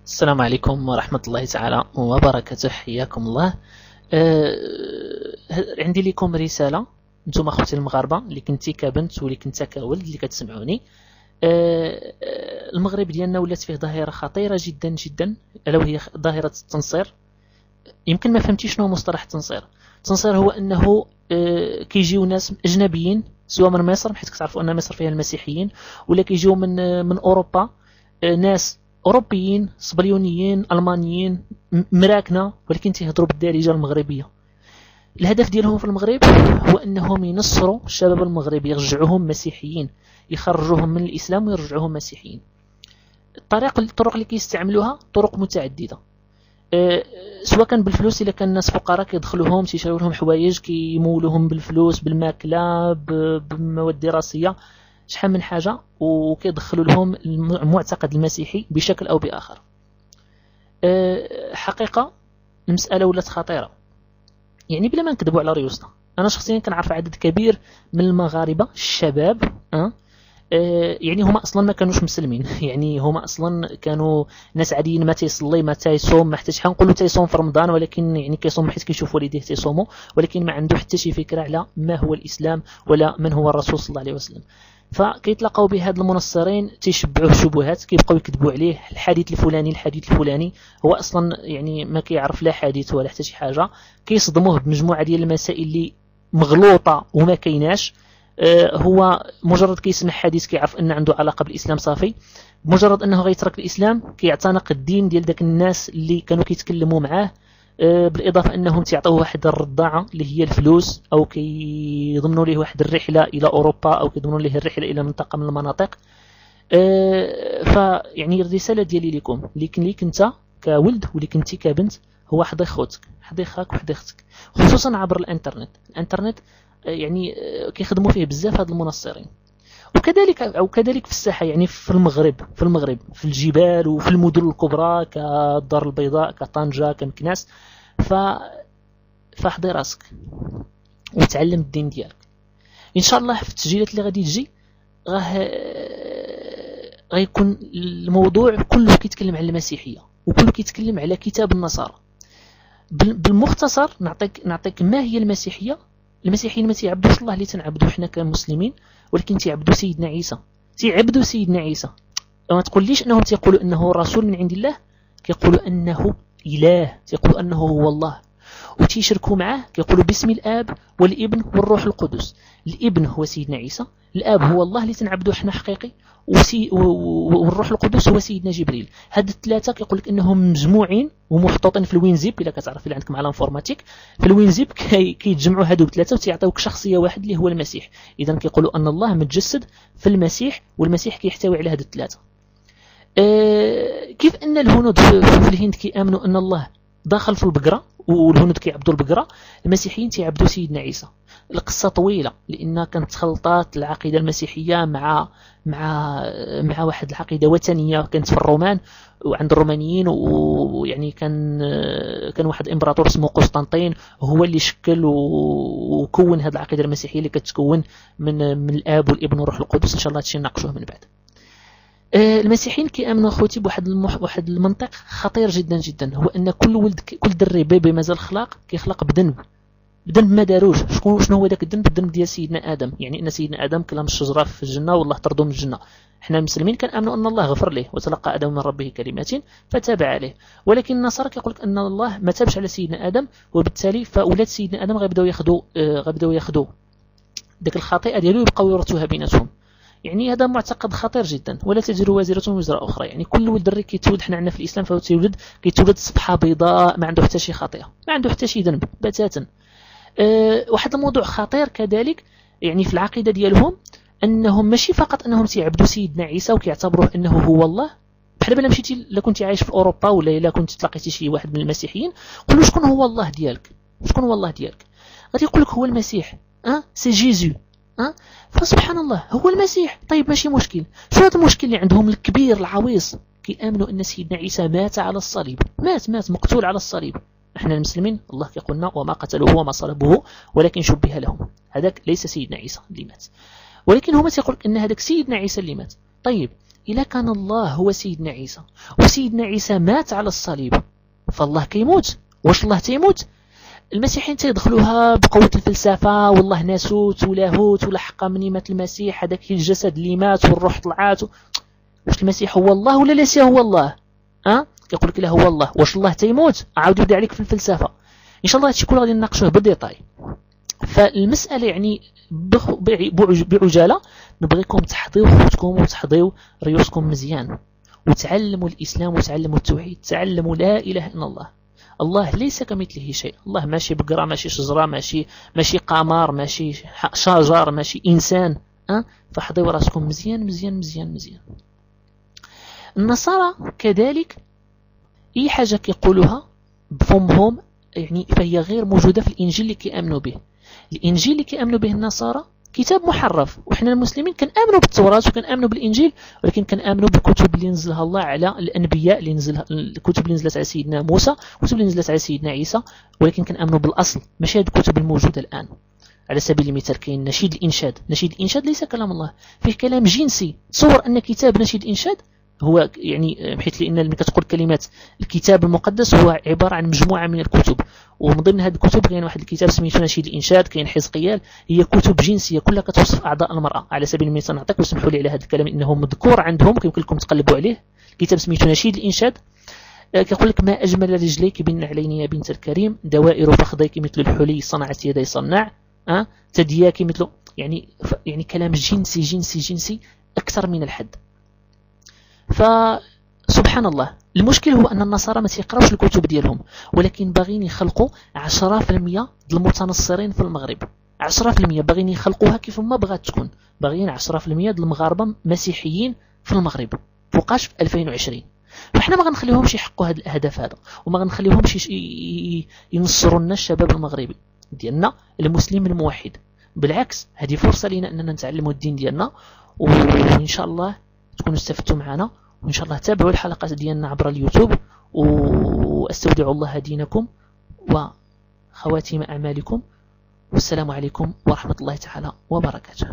السلام عليكم ورحمة الله تعالى وبركاته، حياكم الله. عندي لكم رسالة، انتم اخوتي المغاربة اللي كنتي كبنت واللي كنت كولد اللي كتسمعوني. المغرب ديالنا ولات فيه ظاهرة خطيرة جدا جدا، الا وهي ظاهرة التنصير. يمكن ما فهمتي شنو مصطلح التنصير. التنصير هو انه كيجيو ناس اجنبيين سواء من مصر، حيت كتعرفوا ان مصر فيها المسيحيين، ولا كيجيو من اوروبا، ناس اوروبيين صبليونيين المانيين مراكنه، ولكن تيهضروا بالدارجه المغربيه. الهدف ديالهم في المغرب هو انهم ينصروا الشباب المغربي، يرجعوهم مسيحيين، يخرجوهم من الاسلام ويرجعوهم مسيحيين. الطرق اللي كيستعملوها طرق متعدده، سواء كان بالفلوس، الا كان الناس فقراء كيدخلوهم تيشريو لهم حوايج، كيمولوهم بالفلوس، بالماكله، بالمواد الدراسيه، شحال من حاجه، وكيدخلوا لهم المعتقد المسيحي بشكل او باخر. حقيقه المساله ولات خطيره، يعني بلا ما نكذبوا على ريوسنا. انا شخصيا كنعرف عدد كبير من المغاربه الشباب، يعني هما اصلا ما كانوش مسلمين، يعني هما اصلا كانوا ناس عاديين، ما تيصلي ما تيصوم ما حتى شحال، نقولوا تيصوم في رمضان، ولكن يعني كيصوم حيت كيشوف والديه تيصوموا، ولكن ما عنده حتى شي فكره على ما هو الاسلام ولا من هو الرسول صلى الله عليه وسلم. فكيتلاقاو بهاد المنصرين تيشبعوه الشبهات، كيبقاو يكذبوا عليه الحديث الفلاني هو اصلا يعني ما كيعرف لا حديث ولا حتى شي حاجه. كيصدموه بمجموعه ديال المسائل اللي مغلوطه وما كايناش. هو مجرد كيسمع حديث كيعرف ان عنده علاقه بالاسلام صافي، مجرد انه غيترك الاسلام كيعتنق الدين ديال داك الناس اللي كانوا كيتكلموا معاه. بالاضافه انهم تيعطوه واحد الرضاعه اللي هي الفلوس، او كيضمنوا ليه واحد الرحله الى اوروبا، او كيضمنوا ليه الرحله الى منطقه من المناطق. فيعني الرساله ديالي لكم، اللي كنت كولد واللي كنتي كبنت، هو حضي خوتك، حضي خاك وحضي اختك، خصوصا عبر الانترنت يعني كيخدموا فيه بزاف هاد المنصرين. وكذلك في الساحه، يعني في المغرب في الجبال وفي المدن الكبرى كالدار البيضاء، كطنجة، كمكناس. فاحضي راسك وتعلم الدين ديالك. ان شاء الله في التسجيلات اللي غادي تجي غيكون الموضوع كله كيتكلم على المسيحيه، وكله كيتكلم على كتاب النصارى. بالمختصر نعطيك ما هي المسيحيه. المسيحيين ما تيعبدوش الله اللي تنعبدو حنا كمسلمين، ولكن تيعبدوا سيدنا عيسى. ما تقوليش انهم تيقولوا انه رسول من عند الله، كيقولوا انه اله، تيقولوا انه هو الله، وتيشركوا معاه، كيقولوا باسم الاب والابن والروح القدس. الابن هو سيدنا عيسى، الاب هو الله اللي تنعبدو حنا حقيقي، والروح القدس هو سيدنا جبريل. هاد الثلاثه كيقول لك انهم مجموعين ومحطوطين في الوينزيب، الا كتعرف اللي عندكم على الانفورماتيك، في الوينزيب كيتجمعوا هادو الثلاثه وتيعطيوك شخصيه واحد اللي هو المسيح. اذا كيقولوا ان الله متجسد في المسيح، والمسيح كيحتوي على هاد الثلاثه. كيف ان الهنود في الهند كيامنوا ان الله داخل في البقره، والهنود كيعبدوا البقره، المسيحيين تيعبدوا سيدنا عيسى. القصه طويله، لان كانت خلطات العقيده المسيحيه مع واحد العقيده وثنيه كانت في الرومان وعند الرومانيين. ويعني كان واحد الامبراطور اسمه قسطنطين هو اللي شكل وكون هذه العقيده المسيحيه اللي كتكون من الاب والابن والروح القدس. ان شاء الله هادشي نناقشوه من بعد. المسيحيين كيامنوا اخوتي بواحد المنطق خطير جدا جدا، هو ان كل دري بيبي مازال كيخلق بذنب ما داروش. شنو هو داك الذنب ديال سيدنا ادم، يعني ان سيدنا ادم كلا من الشجره في الجنه والله طردو من الجنه. حنا المسلمين كنامنوا ان الله غفر ليه وتلقى ادم من ربه كلمات فتاب عليه، ولكن النصارى كيقول لك ان الله ما تابش على سيدنا ادم، وبالتالي فاولاد سيدنا ادم غيبداو ياخذوا داك الخطيئه ديالو يبقاو يورثوها بيناتهم. يعني هذا معتقد خطير جدا. ولا تزر وازرة وزر اخرى، يعني كل ولد دري كيتولد حنا عندنا في الاسلام فهو كيتولد صفحه بيضاء، ما عنده حتى شي خطيئه، ما عنده حتى شي ذنب بتاتا. واحد الموضوع خطير كذلك، يعني في العقيده ديالهم انهم ماشي فقط انهم تيعبدوا سيدنا عيسى وكيعتبروه انه هو الله. بحال بلا مشيتي لا كنتي عايش في اوروبا ولا الا كنت تلاقيتي شي واحد من المسيحيين، قول له شكون هو الله ديالك، غادي يقول لك هو المسيح، سي جيزو. فسبحان الله هو المسيح. طيب ماشي مشكل. شو هذا المشكل اللي عندهم الكبير العويص؟ كيامنوا ان سيدنا عيسى مات على الصليب، مات مقتول على الصليب. احنا المسلمين الله كيقولنا وما قتلوه وما صلبوه ولكن شبه لهم. هذاك ليس سيدنا عيسى اللي مات، ولكن هما تيقول ان هذاك سيدنا عيسى اللي مات. طيب إلا كان الله هو سيدنا عيسى وسيدنا عيسى مات على الصليب، فالله كيموت؟ واش الله تيموت؟ المسيحيين تيدخلوها بقوة الفلسفة، والله ناسوت ولاهوت ولا حقا مني مات المسيح هذاك الجسد اللي مات والروح طلعات واش المسيح هو الله ولا ليس هو الله؟ كيقول لك لا هو الله. واش الله تيموت؟ عاود يبدا عليك في الفلسفة. ان شاء الله هادشي كله غادي نناقشوه بالديتاي. فالمسألة يعني بعجالة نبغيكم تحضيو خوتكم وتحضيو ريوسكم مزيان وتعلموا الإسلام وتعلموا التوحيد، تعلموا لا إله إلا الله. الله ليس كمثله شيء، الله ماشي بقرة، ماشي شجرة، ماشي قمر، ماشي شجر، ماشي إنسان. فحضيو راسكم مزيان مزيان مزيان مزيان. النصارى كذلك أي حاجة كيقولوها بفمهم يعني فهي غير موجودة في الإنجيل اللي كيأمنوا به. الإنجيل اللي كيأمنوا به النصارى كتاب محرف، وإحنا المسلمين كنآمنوا بالتوراة وكنآمنوا بالإنجيل، ولكن كنآمنوا بالكتب اللي نزلها الله على الأنبياء، اللي نزلها الكتب اللي نزلت على سيدنا موسى، الكتب اللي نزلت على سيدنا عيسى، ولكن كنآمنوا بالأصل ماشي هاد الكتب الموجودة الآن. على سبيل المثال كاين نشيد الإنشاد. نشيد الإنشاد ليس كلام الله، فيه كلام جنسي. تصور أن كتاب نشيد الإنشاد هو يعني بحيث لأن ملي كتقول كلمات الكتاب المقدس هو عبارة عن مجموعة من الكتب، ومن ضمن هذه الكتب كاين واحد الكتاب سميتو نشيد الإنشاد، كاين حزقيال، هي كتب جنسية كلها كتوصف أعضاء المرأة. على سبيل المثال نعطيك واسمحوا لي على هذا الكلام إنه مذكور عندهم يمكن لكم تقلبوا عليه. كتاب سميتو نشيد الإنشاد كيقول لك: ما أجمل رجليك بالنعلين يا بنت الكريم، دوائر فخذيك مثل الحلي صنعت يدي صناع، تدياك مثل يعني كلام جنسي جنسي جنسي أكثر من الحد. فسبحان الله، المشكل هو أن النصارى ما تيقراوش الكتب ديالهم، ولكن باغيين يخلقوا 10% ديال المتنصرين في المغرب. 10% باغيين يخلقوها كيف ما بغات تكون، باغيين 10% ديال المغاربه مسيحيين في المغرب فوقاش في 2020. فاحنا ما غنخليوهمش يحققوا هذا الهدف هذا، وما غنخليوهمش ينصروا لنا الشباب المغربي ديالنا المسلم الموحد. بالعكس، هذه فرصه لينا اننا نتعلموا الدين ديالنا، وان شاء الله تكونوا استفدتوا معنا، وإن شاء الله تابعوا الحلقات ديالنا عبر اليوتيوب، واستودع الله دينكم وخواتيم أعمالكم، والسلام عليكم ورحمة الله تعالى وبركاته.